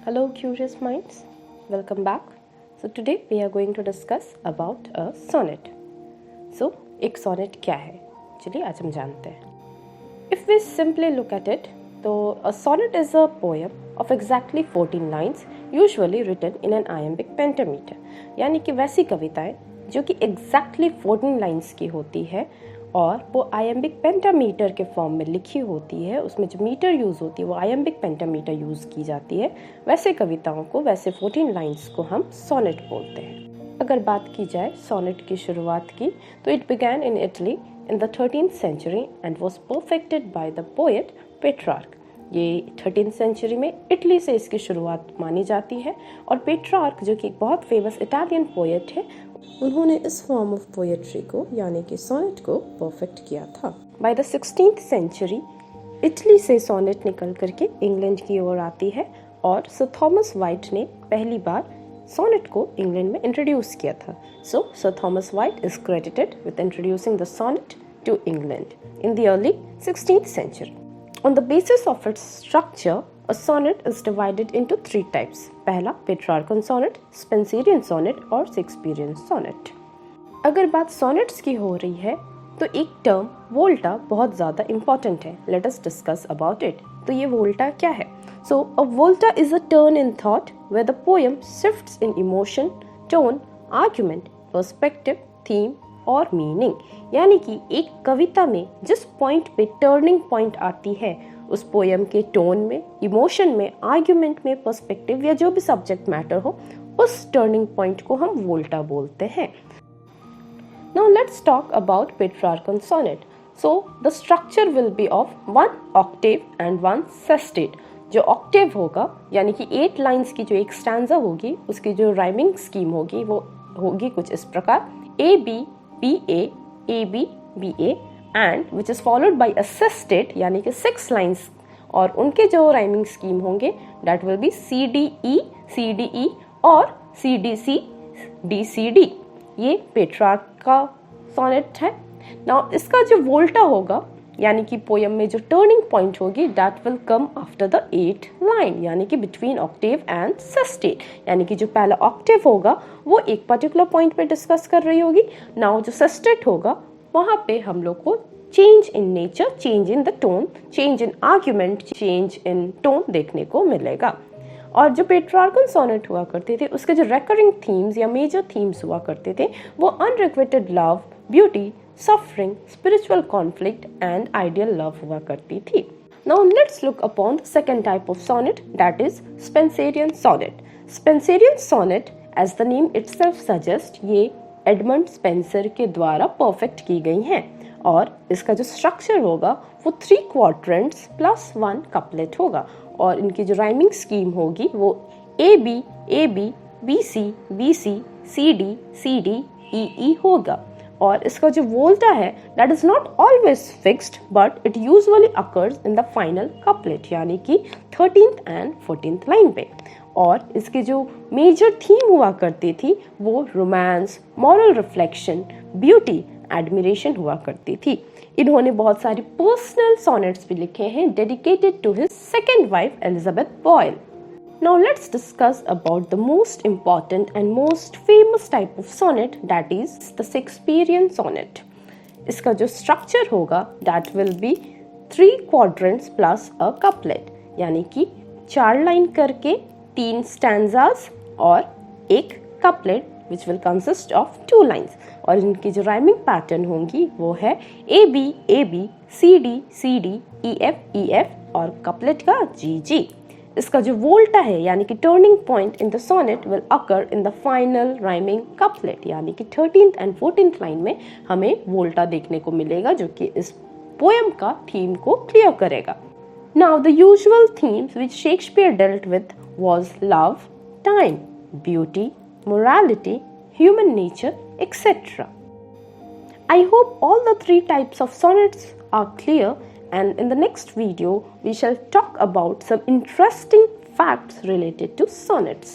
Hello curious minds, welcome back. So today we are going to discuss about a sonnet. So एक sonnet क्या है? चलिए आज हम जानते हैं. If we simply look at it, तो a sonnet is a poem of exactly 14 lines, usually written in an iambic pentameter. यानी कि वैसी कविताएं जो कि exactly 14 lines की होती है और वो आयम्बिक पेंटामीटर के फॉर्म में लिखी होती है. उसमें जो मीटर यूज़ होती है वो आयम्बिक पेंटामीटर यूज़ की जाती है. वैसे कविताओं को, वैसे 14 लाइंस को हम सोनेट बोलते हैं. अगर बात की जाए सोनेट की शुरुआत की, तो it began in Italy in the 13th century and was perfected by the poet Petrarch. ये 13th सेंचुरी में इटली से इसकी शुरुआत मानी जाती है और पेट्रार्क जो कि एक बहुत फेमस इटालियन पोएट है, उन्होंने इस फॉर्म ऑफ पोएट्री को यानी कि सोनेट को परफेक्ट किया था. By the 16th century Italy से सोनेट निकल करके इंग्लैंड की ओर आती है और सर थॉमस वाइट ने पहली बार सोनेट को इंग्लैंड में इंट्रोड्यूस किया था. So sir Thomas Wyatt is credited with introducing the sonnet to England in the early 16th century. On the basis of its structure, a sonnet is divided into 3 types. पहला Petrarchan sonnet, Spenserian sonnet और Shakespearean sonnet. अगर बात sonnets की हो रही है तो एक टर्म वोल्टा बहुत ज़्यादा इम्पॉर्टेंट है. Let us discuss about it. तो ये वोल्टा क्या है? So a volta is a turn in thought where the poem shifts in emotion, tone, argument, perspective, theme और मीनिंग. यानी कि एक कविता में जिस पॉइंट पे टर्निंग पॉइंट आती है उस पोएम के टोन में, इमोशन में, आर्ग्यूमेंट में, पर्सपेक्टिव या जो भी सब्जेक्ट मैटर हो, उस टर्निंग पॉइंट को हम वोल्टा बोलते हैं. Now let's talk about Petrarchan sonnet. So the structure will be of 1 octave and 1 sestet. जो ऑक्टेव होगा यानी कि 8 लाइन्स की जो एक स्टैंजा होगी, उसकी जो राइमिंग स्कीम होगी वो होगी कुछ इस प्रकार: A B B A A B B A and which is followed by a sestet यानी कि 6 लाइन्स, और उनके जो राइमिंग स्कीम होंगे that will be C D E और सी डी सी डी. ये पेट्रार्क का सोनेट है. नाउ इसका जो वोल्टा होगा यानी कि पोएम में जो टर्निंग पॉइंट होगी that will come after the 8th line यानी कि बिटवीन ऑक्टेव एंड सेस्टेट. यानी कि जो पहला ऑक्टेव होगा वो एक पर्टिकुलर पॉइंट पे डिस्कस कर रही होगी. नाउ जो सेस्टेट होगा वहाँ पे हम लोग को change in nature, change in the tone, change in argument, change in tone देखने को मिलेगा. और जो पेट्रार्कन सोनेट हुआ करते थे उसके जो रेकरिंग थीम्स या मेजर थीम्स हुआ करते थे वो unrequited love, beauty, suffering, spiritual conflict and ideal love हुआ करती थी. Now let's look upon the second type of sonnet, that is Spenserian sonnet. Spenserian sonnet, as the name itself suggests, ये Edmund Spenser के द्वारा perfect की गई हैं और इसका जो स्ट्रक्चर होगा वो 3 quadrants plus 1 couplet होगा और इनकी जो राइमिंग स्कीम होगी वो A B B C C D E होगा. और इसका जो वोल्टा है that is not always fixed but it usually occurs in the final couplet यानी कि 13th एंड 14th लाइन पे. और इसके जो मेजर थीम हुआ करती थी वो romance, moral reflection, beauty, admiration हुआ करती थी. इन्होंने बहुत सारी पर्सनल सोनेट्स भी लिखे हैं dedicated to his second wife Elizabeth Boyle. Now let's discuss about the most important and most famous type of sonnet, that is the Shakespearean sonnet. इसका जो structure होगा that will be 3 quadrants plus a couplet यानी कि 4 line करके 3 stanzas और एक couplet which will consist of 2 lines. और इनकी जो rhyming pattern होंगी वो है A B C D E F और couplet का G. इसका जो वोल्टा है यानी कि turning point in the sonnet will occur in the final rhyming couplet यानी कि 13th एंड 14th लाइन में हमें वोल्टा देखने को मिलेगा जो कि इस पोएम का थीम को क्लियर करेगा. Now the usual themes which Shakespeare dealt with was love, time, beauty, morality, human nature etcetera. I hope all the 3 types of sonnets are clear, and in the next video we shall talk about some interesting facts related to sonnets.